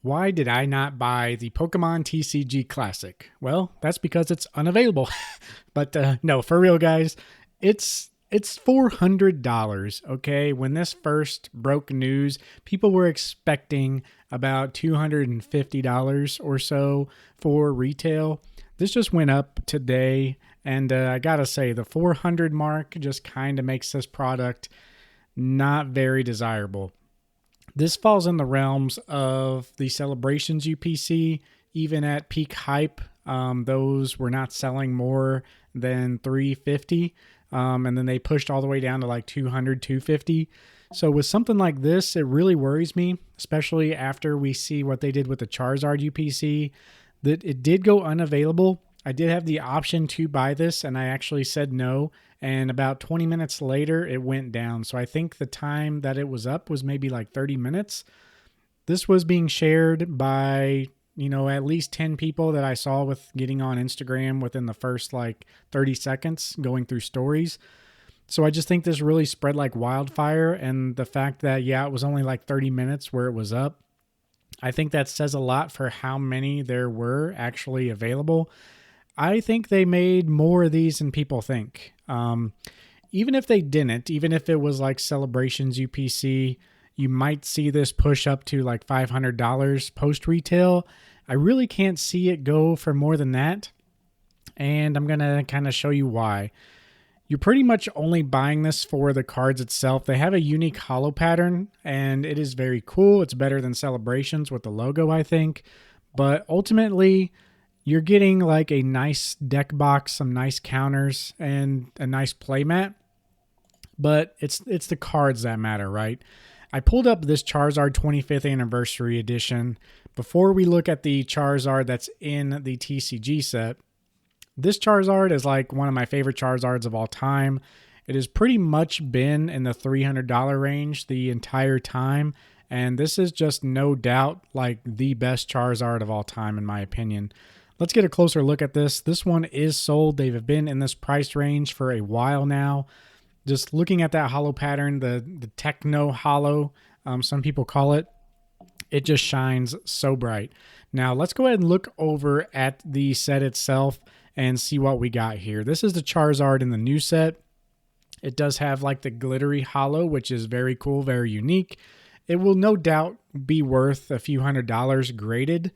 Why did I not buy the Pokemon TCG Classic? Well, that's because it's unavailable. But no, for real, guys, it's $400. Okay, when this first broke news, people were expecting about $250 or so for retail. This just went up today, and I gotta say, the 400 mark just kind of makes this product not very desirable. This falls in the realms of the Celebrations UPC. Even at peak hype, those were not selling more than 350, and then they pushed all the way down to like 200, 250. So with something like this, it really worries me, especially after we see what they did with the Charizard UPC, that it did go unavailable. I did have the option to buy this, and I actually said no. And about 20 minutes later, it went down. So I think the time that it was up was maybe like 30 minutes. This was being shared by, at least 10 people that I saw with getting on Instagram within the first like 30 seconds going through stories. So I just think this really spread like wildfire. And the fact that, it was only like 30 minutes where it was up, I think that says a lot for how many there were actually available. I think they made more of these than people think. Even if they didn't, even if it was like Celebrations UPC, you might see this push up to like $500 post retail. I really can't see it go for more than that. And I'm going to kind of show you why. You're pretty much only buying this for the cards itself. They have a unique holo pattern, and it is very cool. It's better than Celebrations with the logo, I think. But ultimately, you're getting like a nice deck box, some nice counters, and a nice playmat. But it's the cards that matter, right? I pulled up this Charizard 25th Anniversary Edition. Before we look at the Charizard that's in the TCG set, this Charizard is like one of my favorite Charizards of all time. It has pretty much been in the $300 range the entire time. And this is just no doubt like the best Charizard of all time, in my opinion. Let's get a closer look at this. This one is sold. They've been in this price range for a while now. Just looking at that holo pattern, the techno holo, some people call it, it just shines so bright. Now let's go ahead and look over at the set itself and see what we got here. This is the Charizard in the new set. It does have like the glittery holo, which is very cool, very unique. It will no doubt be worth a few $100s graded.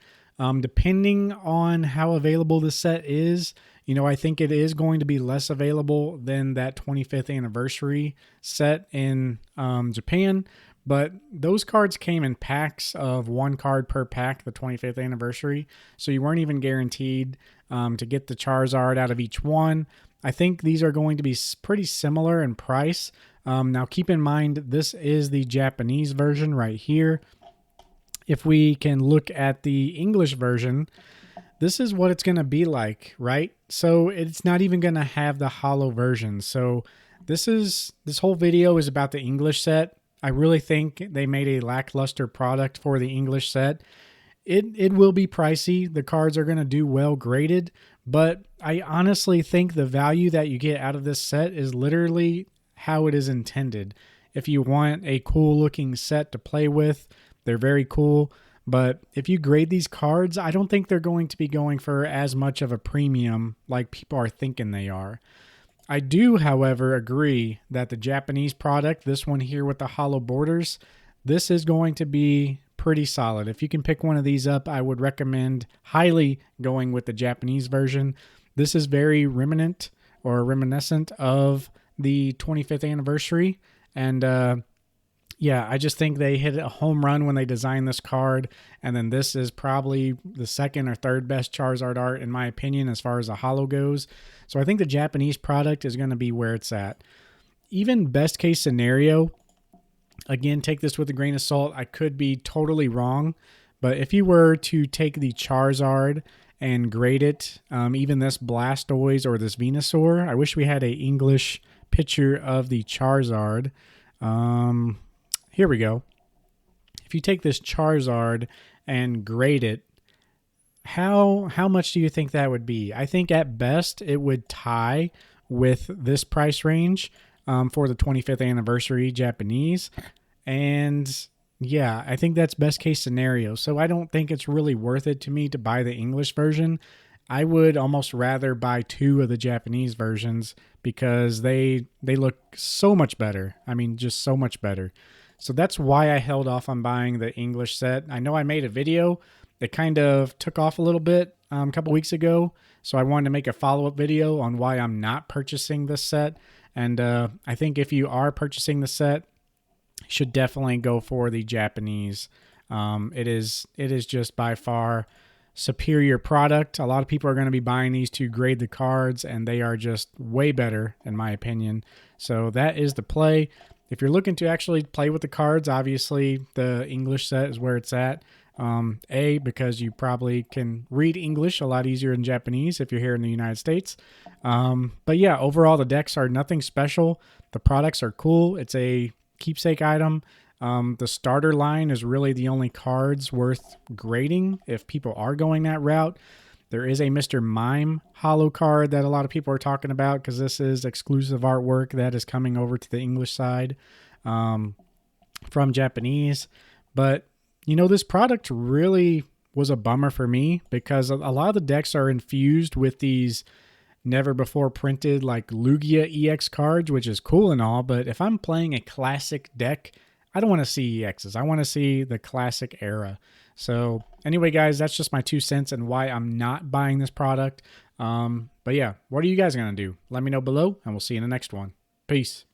Depending on how available the set is, I think it is going to be less available than that 25th anniversary set in Japan. But those cards came in packs of one card per pack, the 25th anniversary. So you weren't even guaranteed to get the Charizard out of each one. I think these are going to be pretty similar in price. Now keep in mind, this is the Japanese version right here. If we can look at the English version, this is what it's going to be like, right? So it's not even going to have the holo version. So this whole video is about the English set. I really think they made a lackluster product for the English set. It will be pricey. The cards are going to do well graded, but I honestly think the value that you get out of this set is literally how it is intended. If you want a cool looking set to play with, they're very cool. But if you grade these cards, I don't think they're going to be going for as much of a premium like people are thinking they are. I do, however, agree that the Japanese product, this one here with the hollow borders, this is going to be pretty solid. If you can pick one of these up, I would recommend highly going with the Japanese version. This is very reminiscent of the 25th anniversary. And I just think they hit a home run when they designed this card. And then this is probably the second or third best Charizard art, in my opinion, as far as the holo goes. So I think the Japanese product is going to be where it's at. Even best case scenario, again, take this with a grain of salt. I could be totally wrong. But if you were to take the Charizard and grade it, even this Blastoise or this Venusaur, I wish we had an English picture of the Charizard. Here we go. If you take this Charizard and grade it, how much do you think that would be? I think at best it would tie with this price range for the 25th anniversary Japanese. And Yeah, I think that's best case scenario. So I don't think it's really worth it to me to buy the English version. I would almost rather buy two of the Japanese versions because they look so much better. I mean, just so much better. So that's why I held off on buying the English set. I know I made a video. It kind of took off a little bit a couple weeks ago. So I wanted to make a follow up video on why I'm not purchasing this set. And I think if you are purchasing the set, should definitely go for the Japanese. It is just by far superior product. A lot of people are going to be buying these to grade the cards, and they are just way better in my opinion. So that is the play. If you're looking to actually play with the cards, obviously the English set is where it's at. Because you probably can read English a lot easier than Japanese if you're here in the United States. But yeah, overall the decks are nothing special. The products are cool. It's a keepsake item. The starter line is really the only cards worth grading if people are going that route. There is a Mr. Mime holo card that a lot of people are talking about because this is exclusive artwork that is coming over to the English side from Japanese. But, this product really was a bummer for me because a lot of the decks are infused with these never before printed like Lugia EX cards, which is cool and all, but if I'm playing a classic deck, I don't want to see EXs. I want to see the classic era. So anyway, guys, that's just my 2 cents and why I'm not buying this product. But yeah, what are you guys going to do? Let me know below and we'll see you in the next one. Peace.